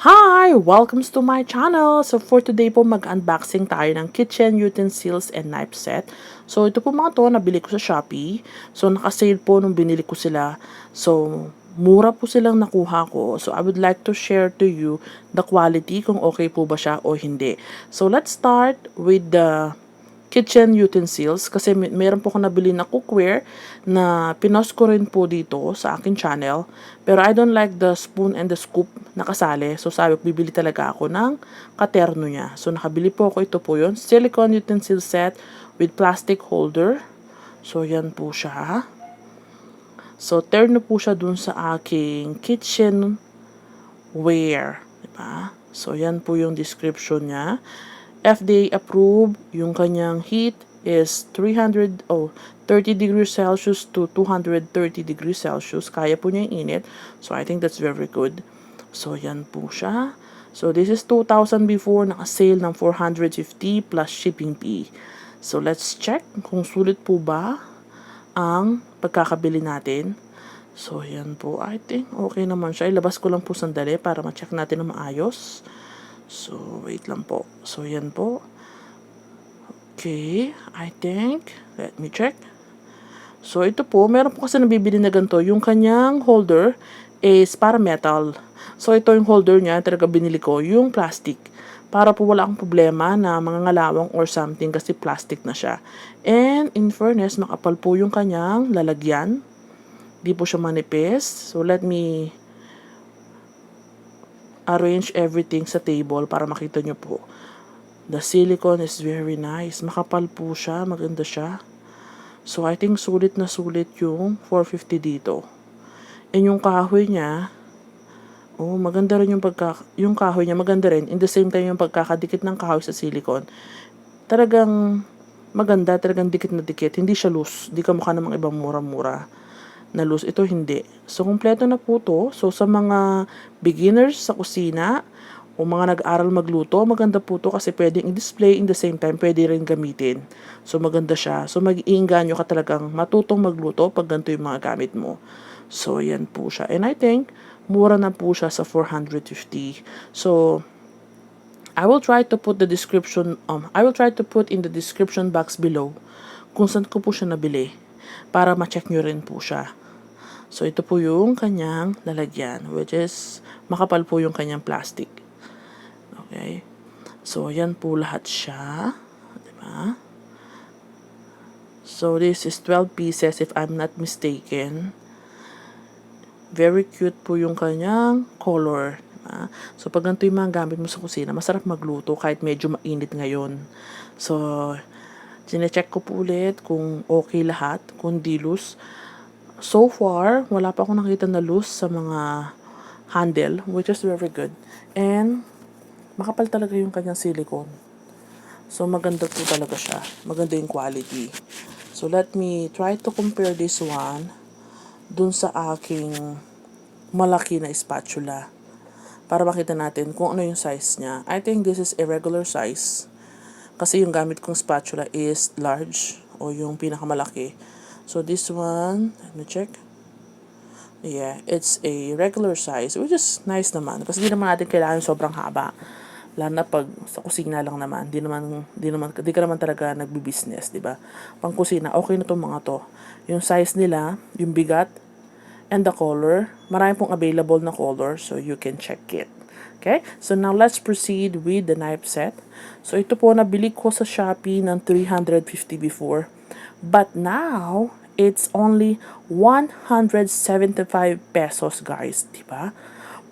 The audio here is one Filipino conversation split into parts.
Hi! Welcome to my channel! So for today po mag-unboxing tayo ng kitchen utensils and knife set. So ito po mga to, nabili ko sa Shopee. So naka-sale po nung binili ko sila. So mura po silang nakuha ko. So I would like to share to you the quality kung okay po ba siya o hindi. So let's start with the kitchen utensils kasi meron po ako nabili na cookware na pinost ko rin po dito sa akin channel. Pero I don't like the spoon and the scoop na kasali. So sabi ko, bibili talaga ako ng katerno niya. So nakabili po ako, ito po yun. Silicone utensil set with plastic holder. So yan po siya. So terno po siya dun sa aking kitchen ware. Diba? So yan po yung description niya. FDA approved, yung kanyang heat is 30 degrees Celsius to 230 degrees Celsius. Kaya po niya yung init. So, I think that's very good. So, yan po siya. So, this is 2,000 before. Naka-sale ng 450 plus shipping fee. So, let's check kung sulit po ba ang pagkakabili natin. So, yan po. I think okay naman siya. Ilabas ko lang po sandali para ma-check natin na maayos. So, wait lang po. So, yan po. Okay, I think. Let me check. So, ito po. Meron po kasi nabibili na ganito. Yung kanyang holder is para metal. So, ito yung holder niya. Talaga binili ko. Yung plastic. Para po wala akong problema na mga ngalawang or something kasi plastic na siya. And, in fairness, makapal po yung kanyang lalagyan. Di po siya manipis. So, let me arrange everything sa table para makita nyo po. The silicone is very nice. Makapal po siya. Maganda siya. So, I think sulit na sulit yung 450 dito. And yung kahoy niya, maganda rin yung kahoy niya, maganda rin. In the same time, yung pagkakadikit ng kahoy sa silicone, talagang maganda, talagang dikit na dikit. Hindi siya loose. Hindi ka mukha namang ibang mura-mura na loose. Ito hindi. So, kompleto na po to. So, sa mga beginners sa kusina o mga nag-aral magluto, maganda po to kasi pwedeng i-display in the same time, pwede rin gamitin. So, maganda siya. So, mag-iinganyo ka talagang matutong magluto pag ganito yung mga gamit mo. So, yan po siya. And I think, mura na po siya sa 450. So, I will try to put in the description box below kung saan ko po siya nabili para ma-check nyo rin po siya. So, ito po yung kanyang lalagyan, which is makapal po yung kanyang plastic. Okay? So, yan po lahat siya. Diba? So, this is 12 pieces if I'm not mistaken. Very cute po yung kanyang color. Diba? So, pag ganito yung mga gamit mo sa kusina, masarap magluto kahit medyo mainit ngayon. So, sinecheck ko po ulit kung okay lahat, kung di loose. So far, wala pa akong nakita na loose sa mga handle, which is very good. And, makapal talaga yung kanyang silicone. So, maganda po talaga siya. Maganda yung quality. So, let me try to compare this one dun sa aking malaki na spatula. Para makita natin kung ano yung size niya. I think this is a regular size. Kasi yung gamit kong spatula is large o yung pinakamalaki. So, this one, let me check. Yeah, it's a regular size, which is nice naman. Kasi di naman natin kailangan sobrang haba. Lalo na pag sa kusina lang naman. Di ka naman talaga nagbi-business, di ba? Pang kusina, okay na tong mga to. Yung size nila, yung bigat, and the color. Marami pong available na color, so you can check it. Okay? So, now let's proceed with the knife set. So, ito po, nabili ko sa Shopee ng 350 before. But now, it's only 175 pesos, guys. Diba?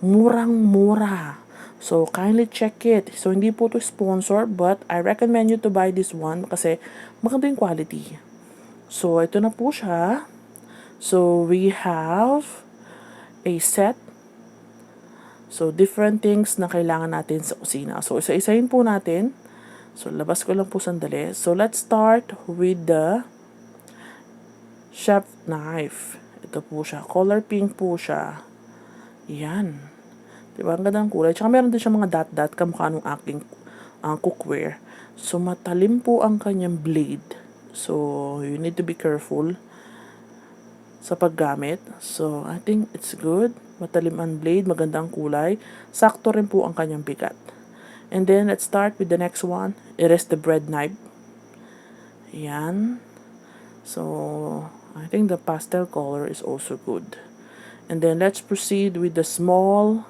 Murang-mura. So, kindly check it. So, hindi po to sponsor, but I recommend you to buy this one kasi maganda yung quality. So, ito na po siya. So, we have a set. So, different things na kailangan natin sa kusina. So, isa-isahin po natin. So, labas ko lang po sandali. So, let's start with the chef knife. Ito po siya. Color pink po siya. Yan. Diba? Ang ganda ng kulay. Tsaka meron din siya mga dot-dot kamukha nung aking cookware. So, matalim po ang kanyang blade. So, you need to be careful sa paggamit. So, I think it's good. matalim ang blade, maganda ang kulay. Sakto rin po ang kanyang bigat. And then, let's start with the next one. It is the bread knife. Ayan. So, I think the pastel color is also good. And then, let's proceed with the small,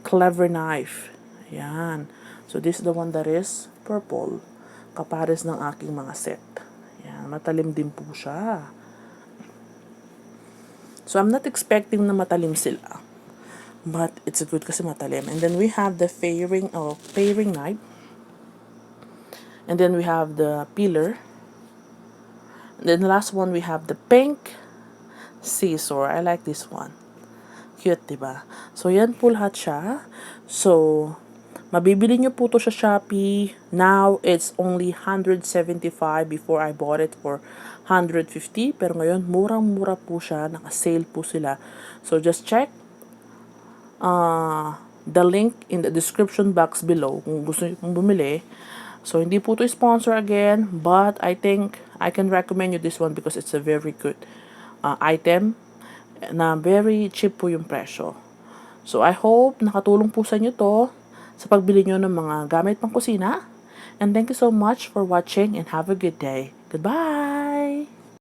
clever knife. Ayan. So, this is the one that is purple. Kapares ng aking mga set. Ayan. Matalim din po siya. So, I'm not expecting na matalim sila. But, it's good kasi matalim. And then, we have the paring knife. And then, we have the peeler. And then, the last one, we have the pink scissor. I like this one. Cute, diba? So, yan po lahat siya. So, mabibili nyo po to sa Shopee. Now, it's only 175. Before I bought it for 150. Pero ngayon, murang-mura po siya. Naka-sale po sila. So, just check the link in the description box below kung gusto nyo pong bumili. So, hindi po to sponsor again. But, I think I can recommend you this one because it's a very good item na very cheap po yung presyo. So, I hope nakatulong po sa inyo to sa pagbili nyo ng mga gamit pang kusina. And thank you so much for watching and have a good day. Goodbye!